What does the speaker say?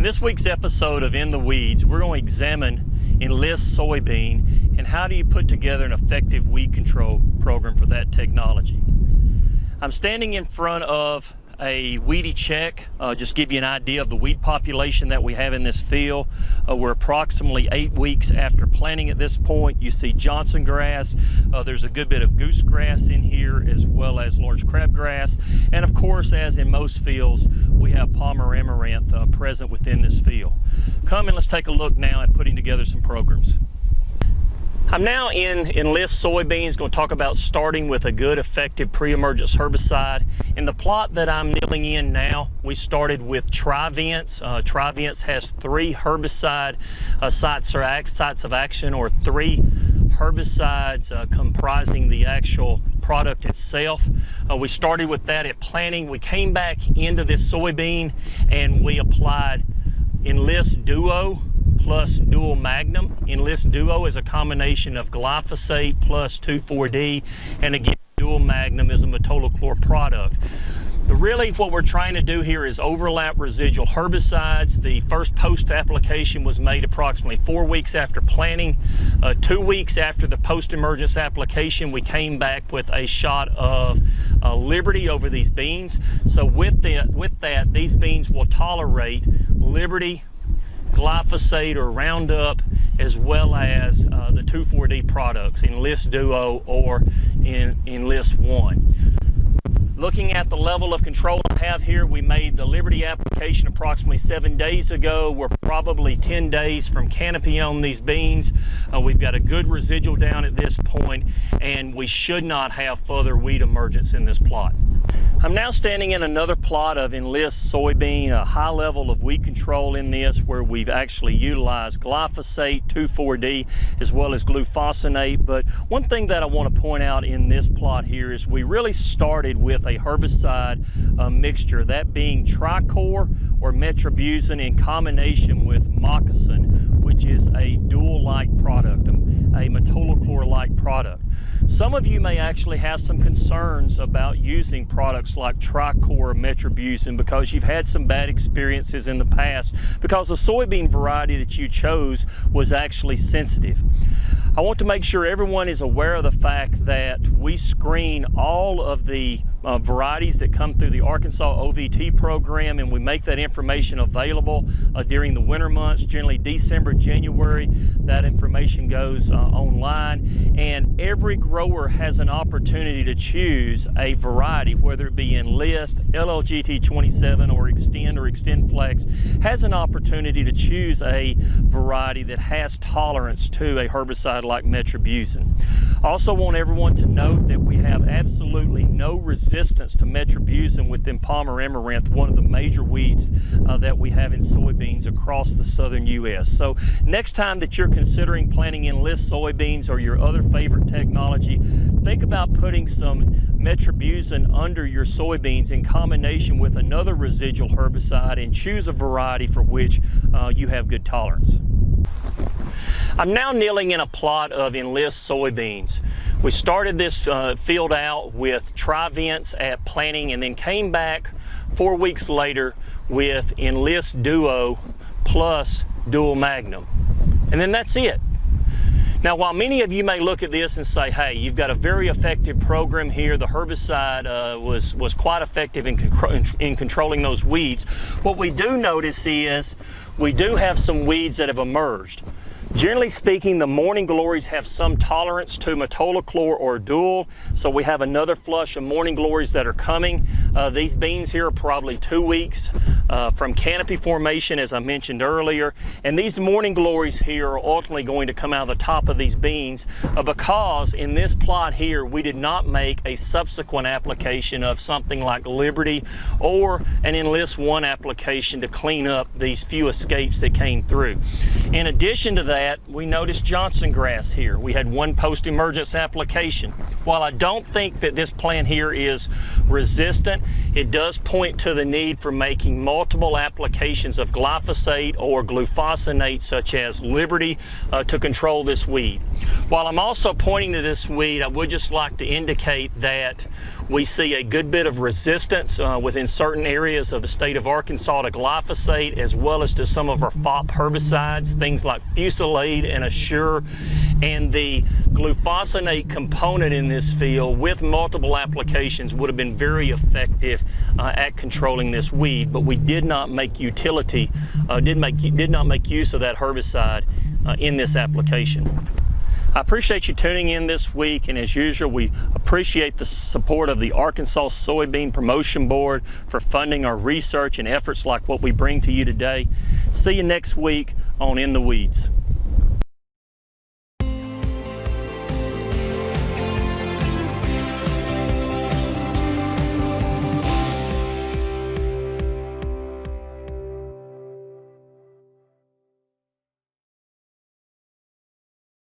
this week's episode of In the Weeds, we're going to examine Enlist Soybean and how do you put together an effective weed control program for that technology. I'm standing in front of a weedy check, just give you an idea of the weed population that we have in this field. We're approximately 8 weeks after planting at this point. You see Johnson grass, there's a good bit of goose grass in here as well as large crabgrass, and of course, as in most fields, we have Palmer amaranth present within this field. Come and let's take a look now at putting together some programs. I'm now in Enlist Soybeans, going to talk about starting with a good effective pre-emergence herbicide. In the plot that I'm kneeling in now, we started with Trivence. Trivence has 3 herbicide sites of action, or 3 herbicides comprising the actual product itself. We started with that at planting. We came back into this soybean and we applied Enlist Duo plus Dual Magnum. Enlist Duo is a combination of glyphosate plus 2,4-D, and again, Dual Magnum is a metolachlor product. Really what we're trying to do here is overlap residual herbicides. The first post application was made approximately 4 weeks after planting. 2 weeks after the post-emergence application, we came back with a shot of Liberty over these beans. So with that, these beans will tolerate Liberty, glyphosate or Roundup, as well as the 2,4-D products, Enlist Duo or Enlist One. Looking at the level of control I have here, we made the Liberty application approximately 7 days ago. We're probably 10 days from canopy on these beans. We've got a good residual down at this point, and we should not have further weed emergence in this plot. I'm now standing in another plot of Enlist Soybean, a high level of weed control in this, where we've actually utilized glyphosate, 2,4-D, as well as glufosinate. But one thing that I want to point out in this plot here is we really started with a herbicide mixture, that being trichlor or metribuzin in combination with moccasin, which is a dual-like product, a metolachlor-like product. Some of you may actually have some concerns about using products like trichlor or metribuzin because you've had some bad experiences in the past because the soybean variety that you chose was actually sensitive. I want to make sure everyone is aware of the fact that we screen all of the varieties that come through the Arkansas OVT program, and we make that information available during the winter months, generally December, January. That information goes online, and every grower has an opportunity to choose a variety, whether it be Enlist, LLGT27, or Extend Flex, has an opportunity to choose a variety that has tolerance to a herbicide like metribuzin. I also want everyone to note that we have absolutely no resistance to metribuzin within Palmer amaranth, one of the major weeds that we have in soybeans across the southern U.S. So next time that you're considering planting Enlist soybeans or your other favorite technology, think about putting some metribuzin under your soybeans in combination with another residual herbicide, and choose a variety for which you have good tolerance. I'm now kneeling in a plot of Enlist soybeans. We started this field out with Trivence at planting, and then came back 4 weeks later with Enlist Duo plus Dual Magnum. And then that's it. Now, while many of you may look at this and say, hey, you've got a very effective program here, the herbicide was quite effective in controlling those weeds, what we do notice is we do have some weeds that have emerged. Generally speaking, the morning glories have some tolerance to metolachlor or dual, so we have another flush of morning glories that are coming. These beans here are probably 2 weeks from canopy formation, as I mentioned earlier, and these morning glories here are ultimately going to come out of the top of these beans because in this plot here we did not make a subsequent application of something like Liberty or an Enlist One application to clean up these few escapes that came through. In addition to that, we noticed Johnson grass here. We had one post-emergence application. While I don't think that this plant here is resistant, it does point to the need for making multiple applications of glyphosate or glufosinate, such as Liberty, to control this weed. While I'm also pointing to this weed, I would just like to indicate that we see a good bit of resistance within certain areas of the state of Arkansas to glyphosate, as well as to some of our FOP herbicides, things like Fusilade and Assure. And the glufosinate component in this field with multiple applications would have been very effective at controlling this weed, but we did not make utility, did not make use of that herbicide in this application. I appreciate you tuning in this week, and as usual, we appreciate the support of the Arkansas Soybean Promotion Board for funding our research and efforts like what we bring to you today. See you next week on In the Weeds.